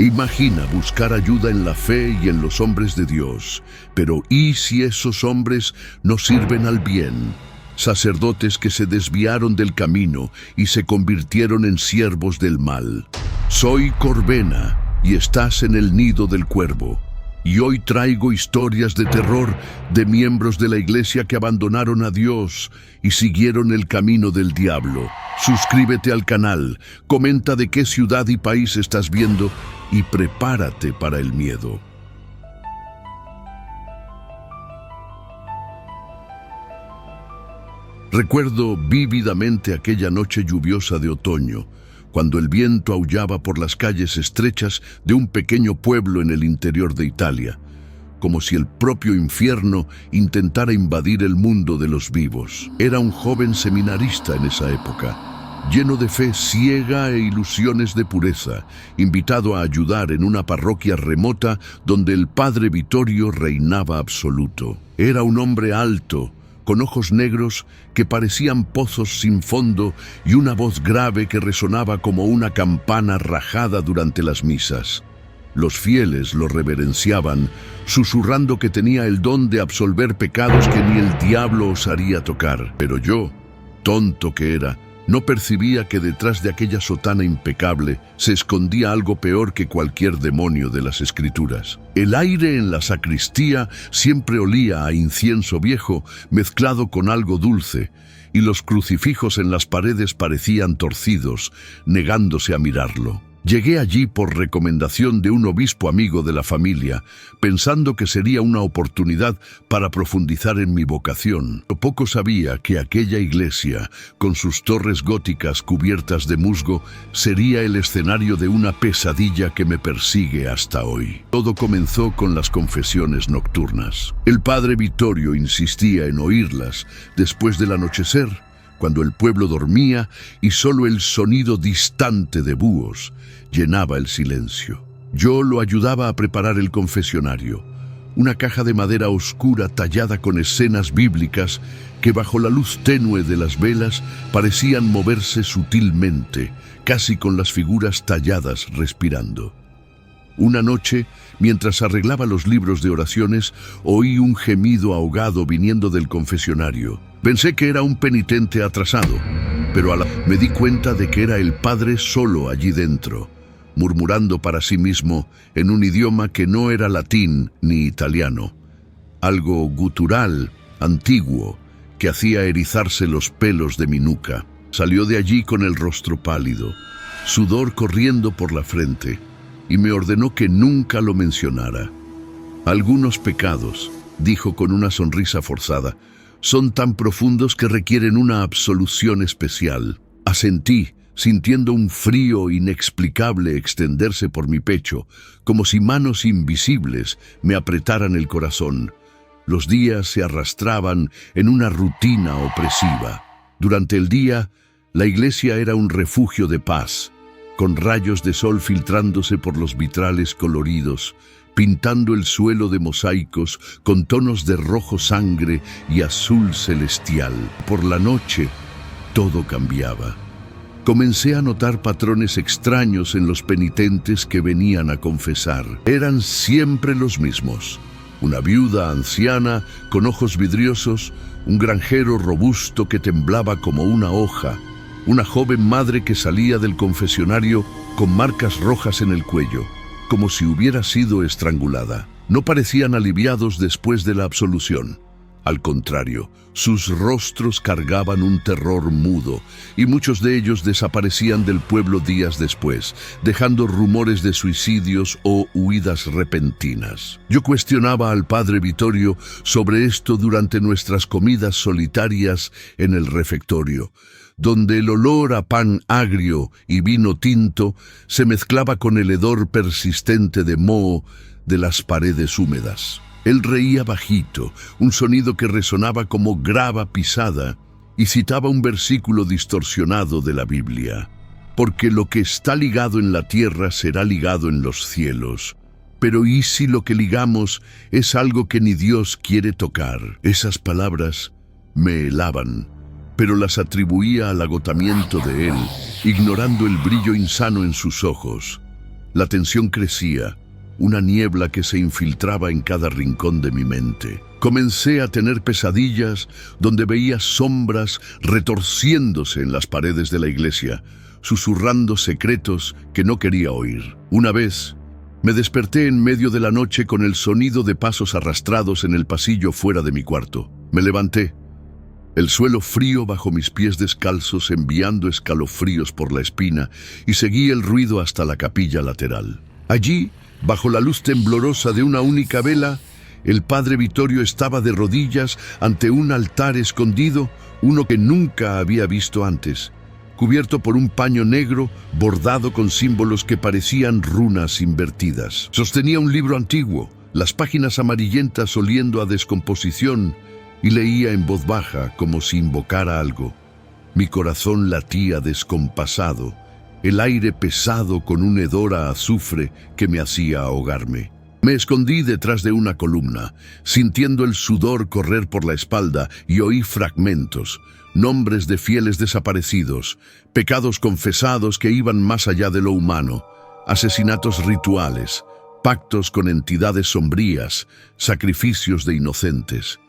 Imagina buscar ayuda en la fe y en los hombres de Dios, pero ¿y si esos hombres no sirven al bien? Sacerdotes que se desviaron del camino y se convirtieron en siervos del mal. Soy Corbena y estás en el nido del cuervo. Y hoy traigo historias de terror de miembros de la iglesia que abandonaron a Dios y siguieron el camino del diablo. Suscríbete al canal, comenta de qué ciudad y país estás viendo y prepárate para el miedo. Recuerdo vívidamente aquella noche lluviosa de otoño, cuando el viento aullaba por las calles estrechas de un pequeño pueblo en el interior de Italia, como si el propio infierno intentara invadir el mundo de los vivos. Era un joven seminarista en esa época, lleno de fe ciega e ilusiones de pureza, invitado a ayudar en una parroquia remota donde el padre Vittorio reinaba absoluto. Era un hombre alto, con ojos negros que parecían pozos sin fondo y una voz grave que resonaba como una campana rajada durante las misas. Los fieles lo reverenciaban, susurrando que tenía el don de absolver pecados que ni el diablo osaría tocar. Pero yo, tonto que era, no percibía que detrás de aquella sotana impecable se escondía algo peor que cualquier demonio de las Escrituras. El aire en la sacristía siempre olía a incienso viejo mezclado con algo dulce, y los crucifijos en las paredes parecían torcidos, negándose a mirarlo. Llegué allí por recomendación de un obispo amigo de la familia, pensando que sería una oportunidad para profundizar en mi vocación. Poco sabía que aquella iglesia, con sus torres góticas cubiertas de musgo, sería el escenario de una pesadilla que me persigue hasta hoy. Todo comenzó con las confesiones nocturnas. El padre Vittorio insistía en oírlas después del anochecer, cuando el pueblo dormía y solo el sonido distante de búhos llenaba el silencio. Yo lo ayudaba a preparar el confesionario, una caja de madera oscura tallada con escenas bíblicas que bajo la luz tenue de las velas parecían moverse sutilmente, casi con las figuras talladas respirando. Una noche, mientras arreglaba los libros de oraciones, oí un gemido ahogado viniendo del confesionario. Pensé que era un penitente atrasado, pero me di cuenta de que era el padre solo allí dentro, murmurando para sí mismo en un idioma que no era latín ni italiano, algo gutural, antiguo, que hacía erizarse los pelos de mi nuca. Salió de allí con el rostro pálido, sudor corriendo por la frente, y me ordenó que nunca lo mencionara. Algunos pecados, dijo con una sonrisa forzada, son tan profundos que requieren una absolución especial. Asentí, sintiendo un frío inexplicable extenderse por mi pecho, como si manos invisibles me apretaran el corazón. Los días se arrastraban en una rutina opresiva. Durante el día, la iglesia era un refugio de paz, con rayos de sol filtrándose por los vitrales coloridos, pintando el suelo de mosaicos con tonos de rojo sangre y azul celestial. Por la noche, todo cambiaba. Comencé a notar patrones extraños en los penitentes que venían a confesar. Eran siempre los mismos. Una viuda anciana con ojos vidriosos, un granjero robusto que temblaba como una hoja, una joven madre que salía del confesionario con marcas rojas en el cuello, como si hubiera sido estrangulada. No parecían aliviados después de la absolución. Al contrario, sus rostros cargaban un terror mudo, y muchos de ellos desaparecían del pueblo días después, dejando rumores de suicidios o huidas repentinas. Yo cuestionaba al padre Vittorio sobre esto durante nuestras comidas solitarias en el refectorio, donde el olor a pan agrio y vino tinto se mezclaba con el hedor persistente de moho de las paredes húmedas. Él reía bajito, un sonido que resonaba como grava pisada, y citaba un versículo distorsionado de la Biblia. Porque lo que está ligado en la tierra será ligado en los cielos. Pero ¿y si lo que ligamos es algo que ni Dios quiere tocar? Esas palabras me helaban, pero las atribuía al agotamiento de él, ignorando el brillo insano en sus ojos. La tensión crecía, una niebla que se infiltraba en cada rincón de mi mente. Comencé a tener pesadillas donde veía sombras retorciéndose en las paredes de la iglesia, susurrando secretos que no quería oír. Una vez, me desperté en medio de la noche con el sonido de pasos arrastrados en el pasillo fuera de mi cuarto. Me levanté, el suelo frío bajo mis pies descalzos enviando escalofríos por la espina, y seguí el ruido hasta la capilla lateral. Allí, bajo la luz temblorosa de una única vela, el padre Vittorio estaba de rodillas ante un altar escondido, uno que nunca había visto antes, cubierto por un paño negro bordado con símbolos que parecían runas invertidas. Sostenía un libro antiguo, las páginas amarillentas oliendo a descomposición, y leía en voz baja como si invocara algo. Mi corazón latía descompasado, el aire pesado con un hedor a azufre que me hacía ahogarme. Me escondí detrás de una columna, sintiendo el sudor correr por la espalda, y oí fragmentos, nombres de fieles desaparecidos, pecados confesados que iban más allá de lo humano, asesinatos rituales, pactos con entidades sombrías, sacrificios de inocentes.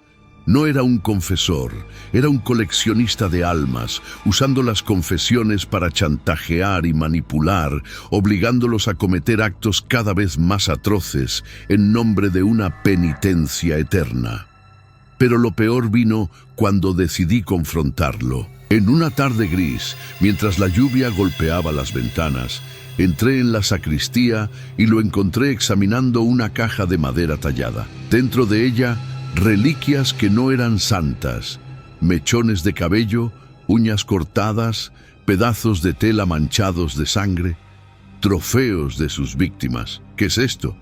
No era un confesor, era un coleccionista de almas, usando las confesiones para chantajear y manipular, obligándolos a cometer actos cada vez más atroces en nombre de una penitencia eterna. Pero lo peor vino cuando decidí confrontarlo. En una tarde gris, mientras la lluvia golpeaba las ventanas, entré en la sacristía y lo encontré examinando una caja de madera tallada. Dentro de ella, reliquias que no eran santas, mechones de cabello, uñas cortadas, pedazos de tela manchados de sangre, trofeos de sus víctimas. ¿Qué es esto?,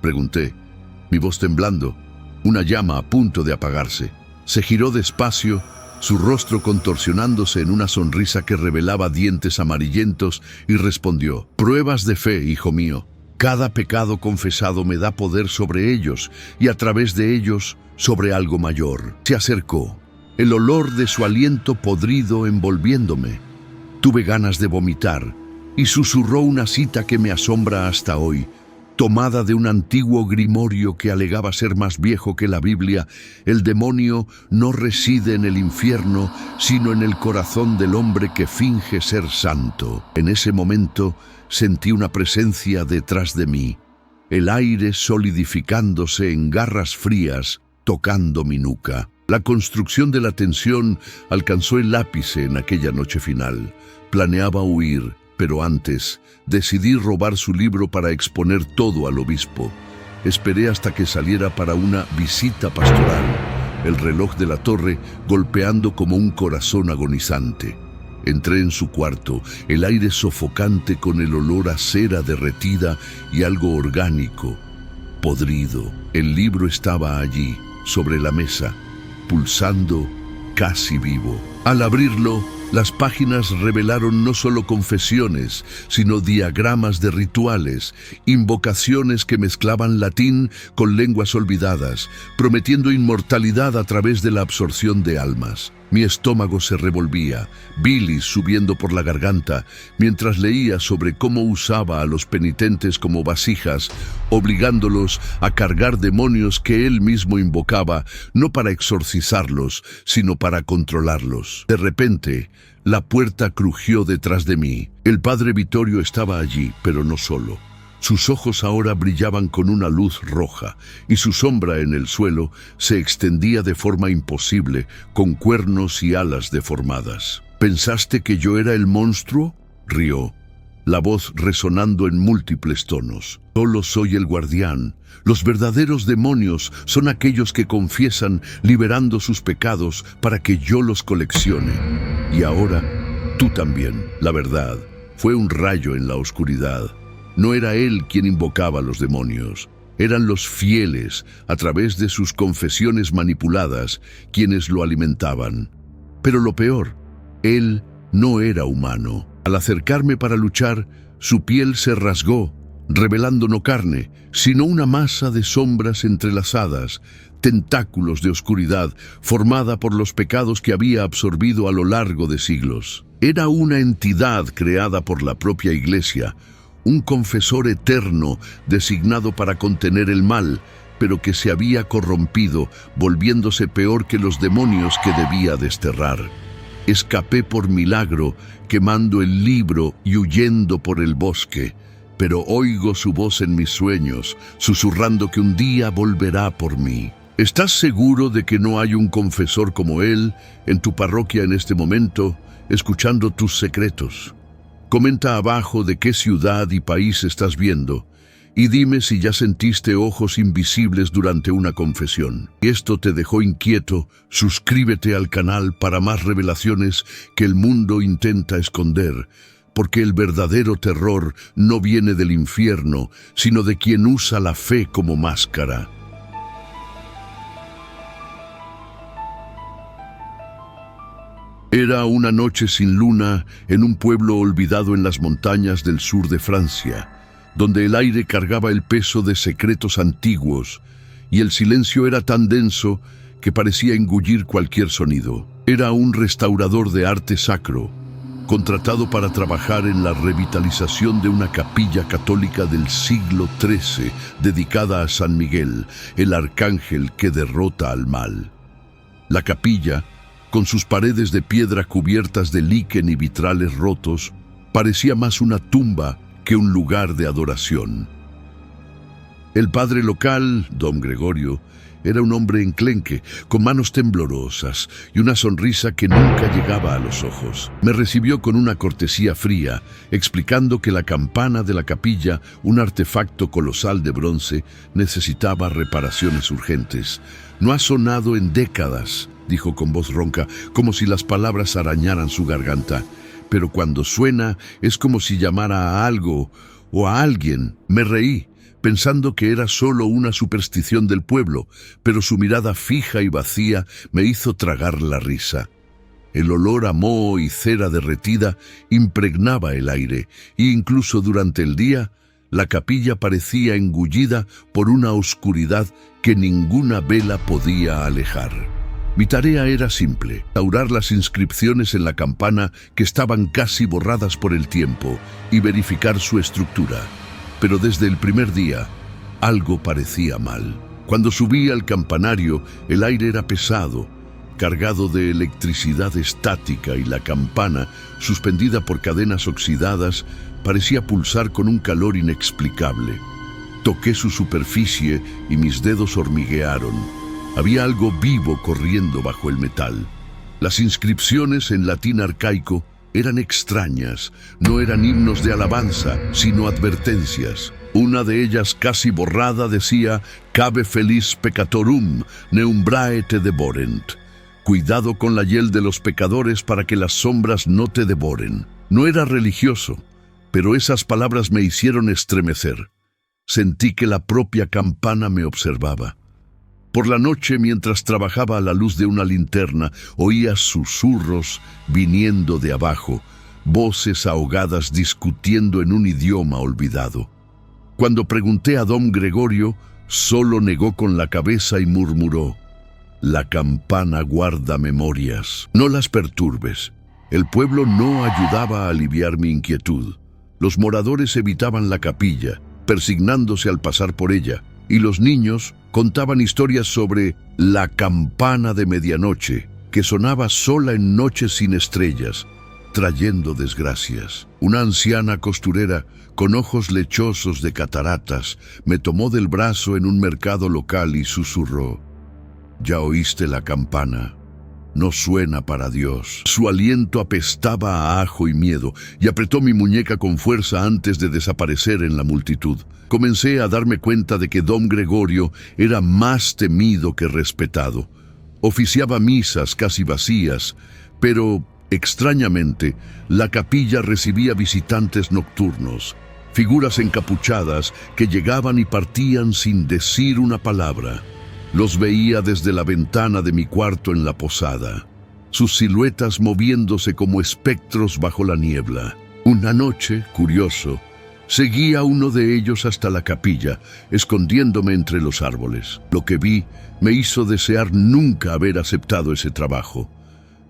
pregunté, mi voz temblando, una llama a punto de apagarse. Se giró despacio, su rostro contorsionándose en una sonrisa que revelaba dientes amarillentos, y respondió: pruebas de fe, hijo mío. Cada pecado confesado me da poder sobre ellos, y a través de ellos sobre algo mayor. Se acercó, el olor de su aliento podrido envolviéndome. Tuve ganas de vomitar, y susurró una cita que me asombra hasta hoy, tomada de un antiguo grimorio que alegaba ser más viejo que la Biblia. El demonio no reside en el infierno, sino en el corazón del hombre que finge ser santo. En ese momento sentí una presencia detrás de mí, el aire solidificándose en garras frías, tocando mi nuca. La construcción de la tensión alcanzó el ápice en aquella noche final. Planeaba huir, pero antes decidí robar su libro para exponer todo al obispo. Esperé hasta que saliera para una visita pastoral, el reloj de la torre golpeando como un corazón agonizante. Entré en su cuarto, el aire sofocante con el olor a cera derretida y algo orgánico, podrido. El libro estaba allí, sobre la mesa, pulsando, casi vivo. Al abrirlo, las páginas revelaron no solo confesiones, sino diagramas de rituales, invocaciones que mezclaban latín con lenguas olvidadas, prometiendo inmortalidad a través de la absorción de almas. Mi estómago se revolvía, bilis subiendo por la garganta, mientras leía sobre cómo usaba a los penitentes como vasijas, obligándolos a cargar demonios que él mismo invocaba, no para exorcizarlos, sino para controlarlos. De repente, la puerta crujió detrás de mí. El padre Vittorio estaba allí, pero no solo. Sus ojos ahora brillaban con una luz roja, y su sombra en el suelo se extendía de forma imposible, con cuernos y alas deformadas. ¿Pensaste que yo era el monstruo?, rió, la voz resonando en múltiples tonos. Solo soy el guardián. Los verdaderos demonios son aquellos que confiesan, liberando sus pecados para que yo los coleccione. Y ahora, tú también. La verdad fue un rayo en la oscuridad. No era él quien invocaba a los demonios, eran los fieles, a través de sus confesiones manipuladas, quienes lo alimentaban. Pero lo peor, él no era humano. Al acercarme para luchar, su piel se rasgó, revelando no carne, sino una masa de sombras entrelazadas, tentáculos de oscuridad, formada por los pecados que había absorbido a lo largo de siglos. Era una entidad creada por la propia Iglesia, un confesor eterno designado para contener el mal, pero que se había corrompido, volviéndose peor que los demonios que debía desterrar. Escapé por milagro, quemando el libro y huyendo por el bosque, pero oigo su voz en mis sueños, susurrando que un día volverá por mí. ¿Estás seguro de que no hay un confesor como él en tu parroquia en este momento, escuchando tus secretos? Comenta abajo de qué ciudad y país estás viendo, y dime si ya sentiste ojos invisibles durante una confesión. Si esto te dejó inquieto, suscríbete al canal para más revelaciones que el mundo intenta esconder, porque el verdadero terror no viene del infierno, sino de quien usa la fe como máscara. Era una noche sin luna en un pueblo olvidado en las montañas del sur de Francia, donde el aire cargaba el peso de secretos antiguos y el silencio era tan denso que parecía engullir cualquier sonido. Era un restaurador de arte sacro, contratado para trabajar en la revitalización de una capilla católica del siglo XIII dedicada a San Miguel, el arcángel que derrota al mal. La capilla, con sus paredes de piedra cubiertas de líquen y vitrales rotos, parecía más una tumba que un lugar de adoración. El padre local, don Gregorio, era un hombre enclenque, con manos temblorosas y una sonrisa que nunca llegaba a los ojos. Me recibió con una cortesía fría, explicando que la campana de la capilla, un artefacto colosal de bronce, necesitaba reparaciones urgentes. No ha sonado en décadas, dijo con voz ronca, como si las palabras arañaran su garganta. Pero cuando suena es como si llamara a algo o a alguien. Me reí, pensando que era solo una superstición del pueblo, pero su mirada fija y vacía me hizo tragar la risa. El olor a moho y cera derretida impregnaba el aire, e incluso durante el día, la capilla parecía engullida por una oscuridad que ninguna vela podía alejar. Mi tarea era simple: restaurar las inscripciones en la campana que estaban casi borradas por el tiempo y verificar su estructura. Pero desde el primer día, algo parecía mal. Cuando subí al campanario, el aire era pesado, cargado de electricidad estática, y la campana, suspendida por cadenas oxidadas, parecía pulsar con un calor inexplicable. Toqué su superficie y mis dedos hormiguearon. Había algo vivo corriendo bajo el metal. Las inscripciones en latín arcaico eran extrañas, no eran himnos de alabanza, sino advertencias. Una de ellas, casi borrada, decía: «Cabe felis peccatorum, neumbrae te devorent». Cuidado con la hiel de los pecadores para que las sombras no te devoren. No era religioso, pero esas palabras me hicieron estremecer. Sentí que la propia campana me observaba. Por la noche, mientras trabajaba a la luz de una linterna, oía susurros viniendo de abajo, voces ahogadas discutiendo en un idioma olvidado. Cuando pregunté a don Gregorio, solo negó con la cabeza y murmuró: «La campana guarda memorias. No las perturbes». El pueblo no ayudaba a aliviar mi inquietud. Los moradores evitaban la capilla, persignándose al pasar por ella, y los niños contaban historias sobre la campana de medianoche, que sonaba sola en noches sin estrellas, trayendo desgracias. Una anciana costurera, con ojos lechosos de cataratas, me tomó del brazo en un mercado local y susurró: «¿Ya oíste la campana? No suena para Dios». Su aliento apestaba a ajo y miedo, y apretó mi muñeca con fuerza antes de desaparecer en la multitud. Comencé a darme cuenta de que don Gregorio era más temido que respetado. Oficiaba misas casi vacías, pero, extrañamente, la capilla recibía visitantes nocturnos, figuras encapuchadas que llegaban y partían sin decir una palabra. Los veía desde la ventana de mi cuarto en la posada, sus siluetas moviéndose como espectros bajo la niebla. Una noche, curioso, seguí a uno de ellos hasta la capilla, escondiéndome entre los árboles. Lo que vi me hizo desear nunca haber aceptado ese trabajo.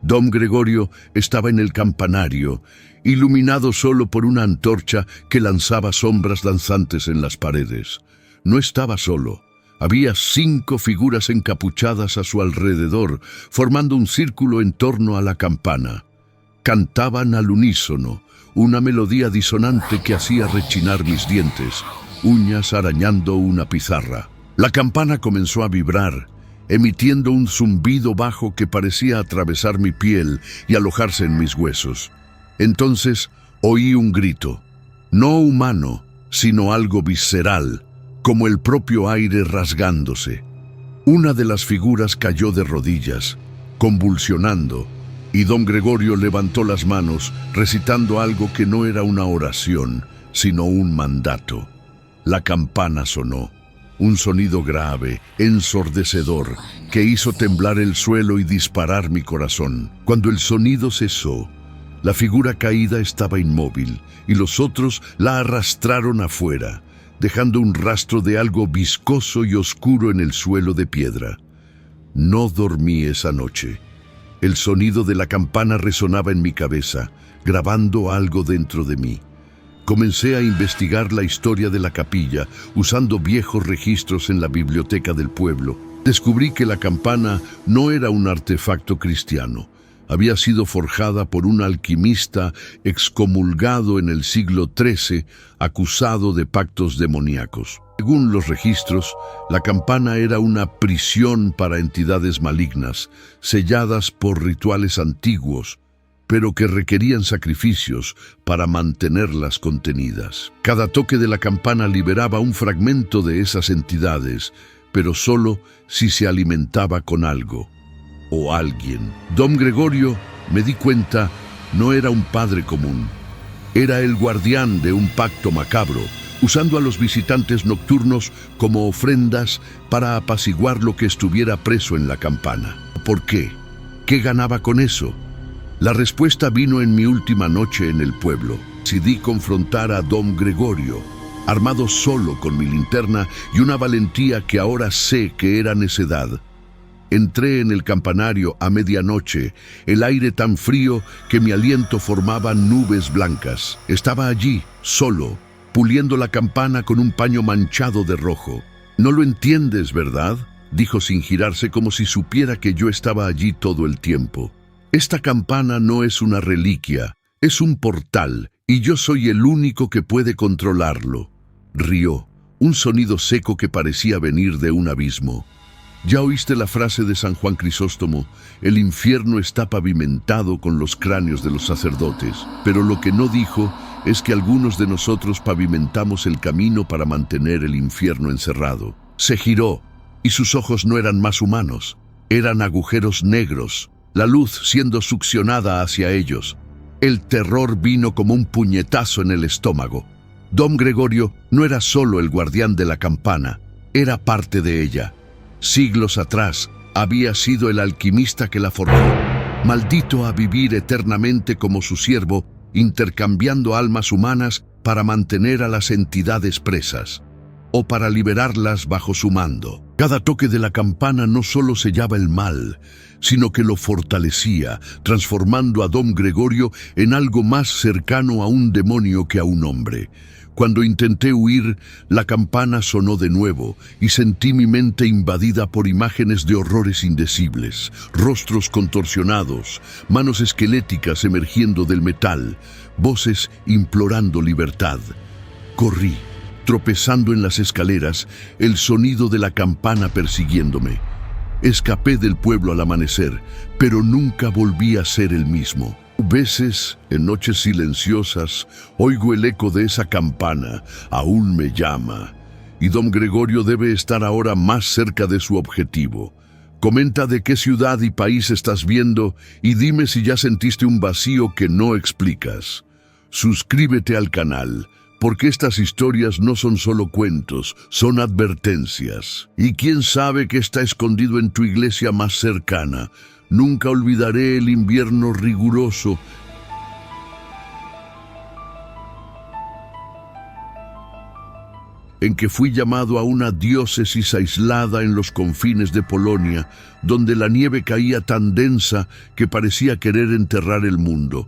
Don Gregorio estaba en el campanario, iluminado solo por una antorcha que lanzaba sombras danzantes en las paredes. No estaba solo. Había 5 figuras encapuchadas a su alrededor, formando un círculo en torno a la campana. Cantaban al unísono, una melodía disonante que hacía rechinar mis dientes, uñas arañando una pizarra. La campana comenzó a vibrar, emitiendo un zumbido bajo que parecía atravesar mi piel y alojarse en mis huesos. Entonces oí un grito, no humano, sino algo visceral, como el propio aire rasgándose. Una de las figuras cayó de rodillas, convulsionando, y don Gregorio levantó las manos, recitando algo que no era una oración, sino un mandato. La campana sonó, un sonido grave, ensordecedor, que hizo temblar el suelo y disparar mi corazón. Cuando el sonido cesó, la figura caída estaba inmóvil, y los otros la arrastraron afuera, dejando un rastro de algo viscoso y oscuro en el suelo de piedra. No dormí esa noche. El sonido de la campana resonaba en mi cabeza, grabando algo dentro de mí. Comencé a investigar la historia de la capilla, usando viejos registros en la biblioteca del pueblo. Descubrí que la campana no era un artefacto cristiano. Había sido forjada por un alquimista excomulgado en el siglo XIII, acusado de pactos demoníacos. Según los registros, la campana era una prisión para entidades malignas, selladas por rituales antiguos, pero que requerían sacrificios para mantenerlas contenidas. Cada toque de la campana liberaba un fragmento de esas entidades, pero solo si se alimentaba con algo o alguien. Don Gregorio, me di cuenta, no era un padre común. Era el guardián de un pacto macabro, usando a los visitantes nocturnos como ofrendas para apaciguar lo que estuviera preso en la campana. ¿Por qué? ¿Qué ganaba con eso? La respuesta vino en mi última noche en el pueblo. Decidí confrontar a don Gregorio, armado solo con mi linterna y una valentía que ahora sé que era necedad. Entré en el campanario a medianoche, el aire tan frío que mi aliento formaba nubes blancas. Estaba allí, solo, puliendo la campana con un paño manchado de rojo. «No lo entiendes, ¿verdad?», dijo sin girarse, como si supiera que yo estaba allí todo el tiempo. «Esta campana no es una reliquia, es un portal, y yo soy el único que puede controlarlo». Rió, un sonido seco que parecía venir de un abismo. Ya oíste la frase de San Juan Crisóstomo: «El infierno está pavimentado con los cráneos de los sacerdotes», pero lo que no dijo es que algunos de nosotros pavimentamos el camino para mantener el infierno encerrado. Se giró, y sus ojos no eran más humanos, eran agujeros negros, la luz siendo succionada hacia ellos. El terror vino como un puñetazo en el estómago. Don Gregorio no era solo el guardián de la campana, era parte de ella. Siglos atrás, había sido el alquimista que la forjó, maldito a vivir eternamente como su siervo, intercambiando almas humanas para mantener a las entidades presas, o para liberarlas bajo su mando. Cada toque de la campana no solo sellaba el mal, sino que lo fortalecía, transformando a don Gregorio en algo más cercano a un demonio que a un hombre. Cuando intenté huir, la campana sonó de nuevo y sentí mi mente invadida por imágenes de horrores indecibles, rostros contorsionados, manos esqueléticas emergiendo del metal, voces implorando libertad. Corrí, tropezando en las escaleras, el sonido de la campana persiguiéndome. Escapé del pueblo al amanecer, pero nunca volví a ser el mismo. Veces, en noches silenciosas, oigo el eco de esa campana, aún me llama, y don Gregorio debe estar ahora más cerca de su objetivo. Comenta de qué ciudad y país estás viendo y dime si ya sentiste un vacío que no explicas. Suscríbete al canal, porque estas historias no son solo cuentos, son advertencias. Y quién sabe qué está escondido en tu iglesia más cercana. Nunca olvidaré el invierno riguroso en que fui llamado a una diócesis aislada en los confines de Polonia, donde la nieve caía tan densa que parecía querer enterrar el mundo.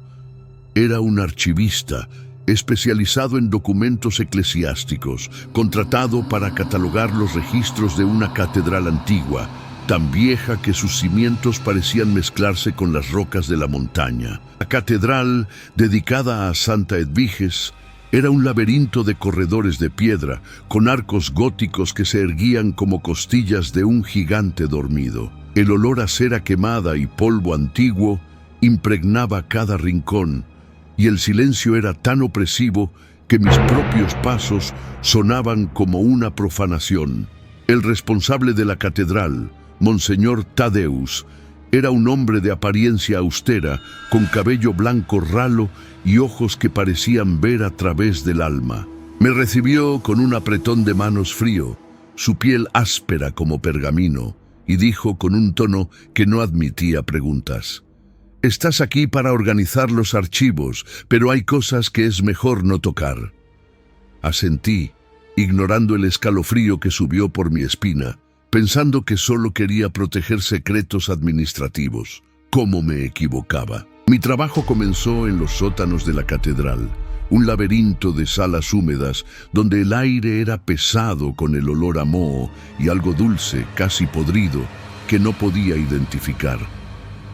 Era un archivista, especializado en documentos eclesiásticos, contratado para catalogar los registros de una catedral antigua, tan vieja que sus cimientos parecían mezclarse con las rocas de la montaña. La catedral, dedicada a Santa Edviges, era un laberinto de corredores de piedra, con arcos góticos que se erguían como costillas de un gigante dormido. El olor a cera quemada y polvo antiguo impregnaba cada rincón, y el silencio era tan opresivo que mis propios pasos sonaban como una profanación. El responsable de la catedral, Monseñor Tadeus, era un hombre de apariencia austera, con cabello blanco ralo y ojos que parecían ver a través del alma. Me recibió con un apretón de manos frío, su piel áspera como pergamino, y dijo con un tono que no admitía preguntas: «Estás aquí para organizar los archivos, pero hay cosas que es mejor no tocar». Asentí, ignorando el escalofrío que subió por mi espina, pensando que solo quería proteger secretos administrativos. ¿Cómo me equivocaba? Mi trabajo comenzó en los sótanos de la catedral, un laberinto de salas húmedas donde el aire era pesado con el olor a moho y algo dulce, casi podrido, que no podía identificar.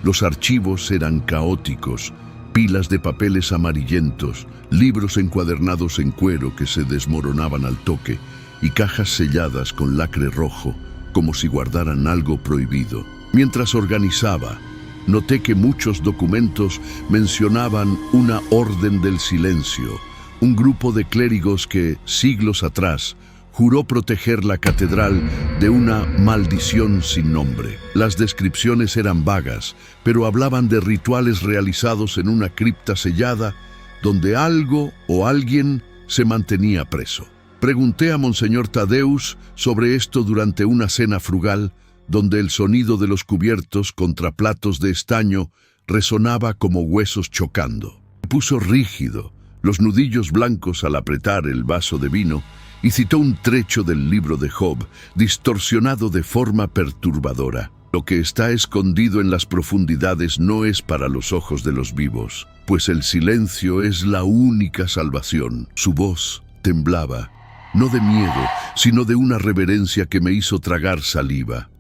Los archivos eran caóticos, pilas de papeles amarillentos, libros encuadernados en cuero que se desmoronaban al toque y cajas selladas con lacre rojo, como si guardaran algo prohibido. Mientras organizaba, noté que muchos documentos mencionaban una orden del silencio, un grupo de clérigos que, siglos atrás, juró proteger la catedral de una maldición sin nombre. Las descripciones eran vagas, pero hablaban de rituales realizados en una cripta sellada, donde algo o alguien se mantenía preso. Pregunté a Monseñor Tadeus sobre esto durante una cena frugal, donde el sonido de los cubiertos contra platos de estaño resonaba como huesos chocando. Me puso rígido, los nudillos blancos al apretar el vaso de vino, y citó un trecho del libro de Job, distorsionado de forma perturbadora. Lo que está escondido en las profundidades no es para los ojos de los vivos, pues el silencio es la única salvación. Su voz temblaba, no de miedo, sino de una reverencia que me hizo tragar saliva.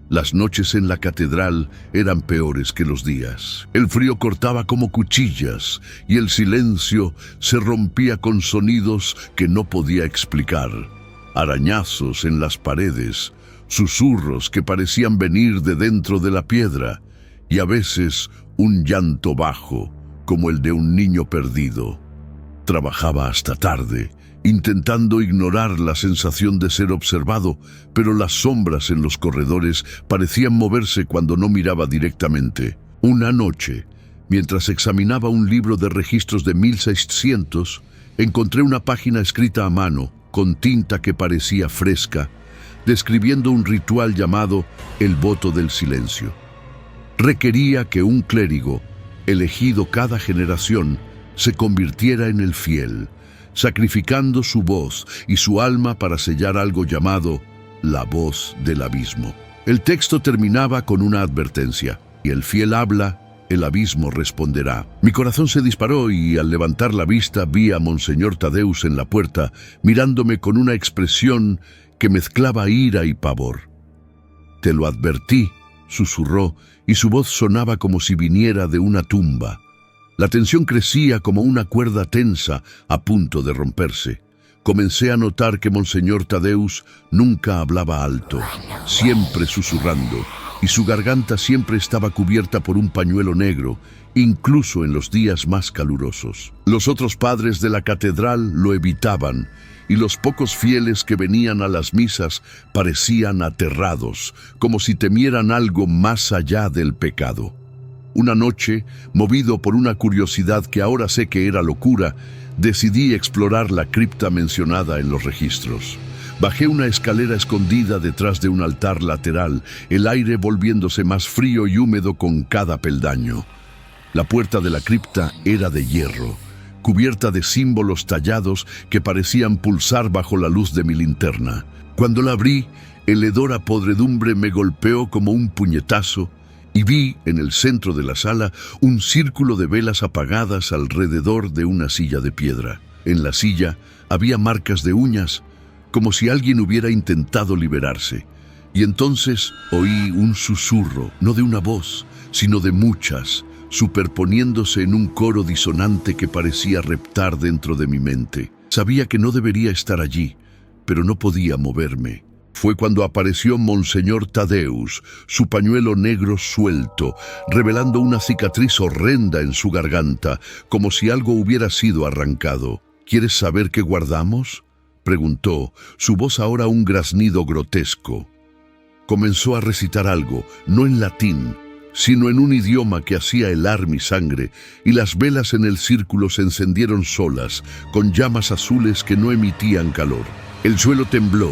Las noches en la catedral eran peores que los días. El frío cortaba como cuchillas y el silencio se rompía con sonidos que no podía explicar. Arañazos en las paredes, susurros que parecían venir de dentro de la piedra y a veces un llanto bajo, como el de un niño perdido. Trabajaba hasta tarde, intentando ignorar la sensación de ser observado, pero las sombras en los corredores parecían moverse cuando no miraba directamente. Una noche, mientras examinaba un libro de registros de 1600, encontré una página escrita a mano, con tinta que parecía fresca, describiendo un ritual llamado el voto del silencio. Requería que un clérigo, elegido cada generación, se convirtiera en el fiel, sacrificando su voz y su alma para sellar algo llamado la voz del abismo. El texto terminaba con una advertencia: y el fiel habla, el abismo responderá. Mi corazón se disparó y al levantar la vista vi a Monseñor Tadeus en la puerta, mirándome con una expresión que mezclaba ira y pavor. «Te lo advertí», susurró, y su voz sonaba como si viniera de una tumba. La tensión crecía como una cuerda tensa a punto de romperse. Comencé a notar que Monseñor Tadeus nunca hablaba alto, siempre susurrando, y su garganta siempre estaba cubierta por un pañuelo negro, incluso en los días más calurosos. Los otros padres de la catedral lo evitaban, y los pocos fieles que venían a las misas parecían aterrados, como si temieran algo más allá del pecado. Una noche, movido por una curiosidad que ahora sé que era locura, decidí explorar la cripta mencionada en los registros. Bajé una escalera escondida detrás de un altar lateral, el aire volviéndose más frío y húmedo con cada peldaño. La puerta de la cripta era de hierro, cubierta de símbolos tallados que parecían pulsar bajo la luz de mi linterna. Cuando la abrí, el hedor a podredumbre me golpeó como un puñetazo y vi en el centro de la sala un círculo de velas apagadas alrededor de una silla de piedra. En la silla había marcas de uñas, como si alguien hubiera intentado liberarse. Y entonces oí un susurro, no de una voz, sino de muchas, superponiéndose en un coro disonante que parecía reptar dentro de mi mente. Sabía que no debería estar allí, pero no podía moverme. Fue cuando apareció Monseñor Tadeus, su pañuelo negro suelto, revelando una cicatriz horrenda en su garganta, como si algo hubiera sido arrancado. ¿Quieres saber qué guardamos?, preguntó, su voz ahora un graznido grotesco. Comenzó a recitar algo, no en latín, sino en un idioma que hacía helar mi sangre, y las velas en el círculo se encendieron solas, con llamas azules que no emitían calor. El suelo tembló,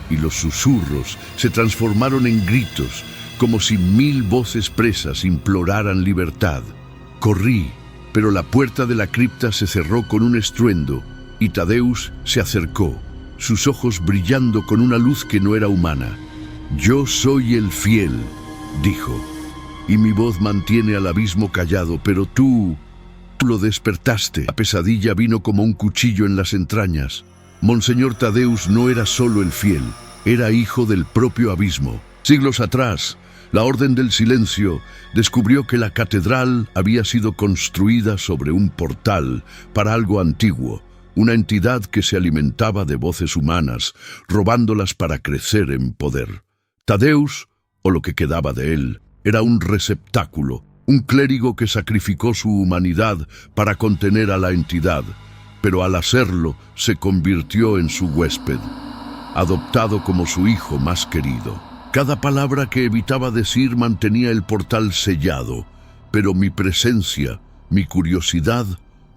y los susurros se transformaron en gritos, como si 1000 voces presas imploraran libertad. Corrí, pero la puerta de la cripta se cerró con un estruendo, y Tadeus se acercó, sus ojos brillando con una luz que no era humana. «Yo soy el fiel», dijo, y mi voz mantiene al abismo callado, pero tú lo despertaste. La pesadilla vino como un cuchillo en las entrañas. Monseñor Tadeus no era solo el fiel, era hijo del propio abismo. Siglos atrás, la Orden del Silencio descubrió que la catedral había sido construida sobre un portal para algo antiguo, una entidad que se alimentaba de voces humanas, robándolas para crecer en poder. Tadeus, o lo que quedaba de él, era un receptáculo, un clérigo que sacrificó su humanidad para contener a la entidad, pero al hacerlo se convirtió en su huésped, adoptado como su hijo más querido. Cada palabra que evitaba decir mantenía el portal sellado, pero mi presencia, mi curiosidad,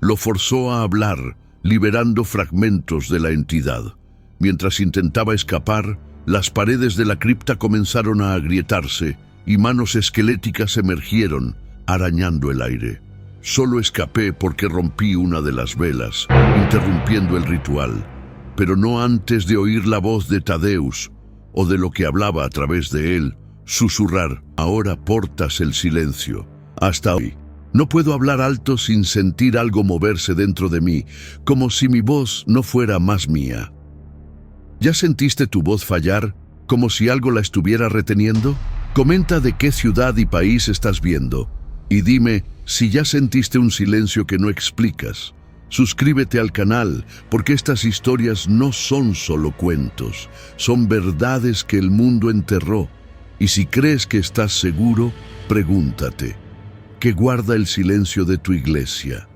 lo forzó a hablar, liberando fragmentos de la entidad. Mientras intentaba escapar, las paredes de la cripta comenzaron a agrietarse y manos esqueléticas emergieron, arañando el aire. Solo escapé porque rompí una de las velas, interrumpiendo el ritual, pero no antes de oír la voz de Tadeus, o de lo que hablaba a través de él, susurrar: «Ahora portas el silencio». Hasta hoy, no puedo hablar alto sin sentir algo moverse dentro de mí, como si mi voz no fuera más mía. ¿Ya sentiste tu voz fallar, como si algo la estuviera reteniendo? Comenta de qué ciudad y país estás viendo, y dime si ya sentiste un silencio que no explicas. Suscríbete al canal, porque estas historias no son solo cuentos, son verdades que el mundo enterró. Y si crees que estás seguro, pregúntate: ¿qué guarda el silencio de tu iglesia?